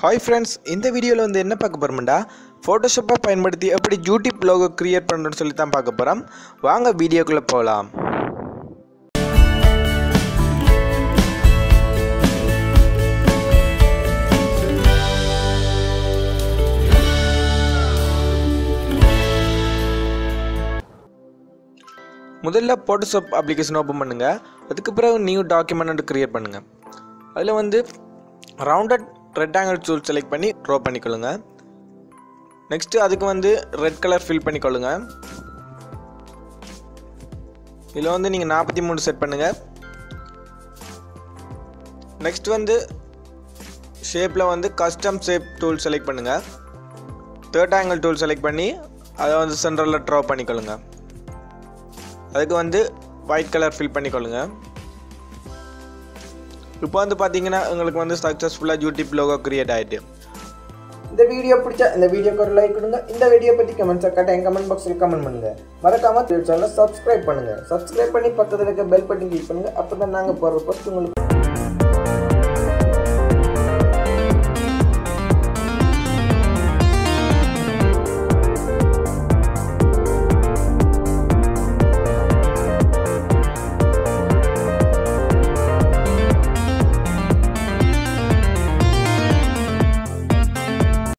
Hi friends, இந்த வீடியோல வந்து என்ன பார்க்க போறோம்டா Photoshop பயன்படுத்தி எப்படி YouTube logo கிரியேட் பண்ணனும்னு சொல்லி தான் பார்க்க போறோம். வாங்க வீடியோக்குள்ள போலாம். முதல்ல Photoshop application ஓபன் பண்ணுங்க. அதுக்கு பிறகு நியூ டாக்குமெண்ட் கிரியேட் பண்ணுங்க. அதுல வந்து rounded rectangle tool select பண்ணி draw பண்ணிக்கொள்ளுங்க. next அதுக்கு வந்து red color fill பண்ணிக்கொள்ளுங்க. இதுல வந்து நீங்க 43 செட் பண்ணுங்க. next வந்து shapeல வந்து custom shape tool select பண்ணுங்க. third angle tool select பண்ணி அத வந்து சென்டர்ல draw பண்ணிக்கொள்ளுங்க. அதுக்கு வந்து white color fill பண்ணிக்கொள்ளுங்க. இப்போ வந்து பாத்தீங்கன்னா உங்களுக்கு வந்து சக்சஸ்ஃபுல்லா YouTube logo கிரியேட் ஆயிட்டு. இந்த வீடியோ பிடிச்சா இந்த வீடியோக்கு ஒரு லைக் கொடுங்க. இந்த வீடியோ பத்தி கமெண்ட்ஸ் கட்டாயம் கமெண்ட் பாக்ஸ்ல கமெண்ட் பண்ணுங்க. மறக்காம சேனலை சப்ஸ்கிரைப் பண்ணுங்க. சப்ஸ்கிரைப் பண்ணி பக்கத்துல இருக்க பெல் பட்டன் கிளிக் பண்ணுங்க. அப்பதான் நாங்க போடுற போஸ்ட் உங்களுக்கு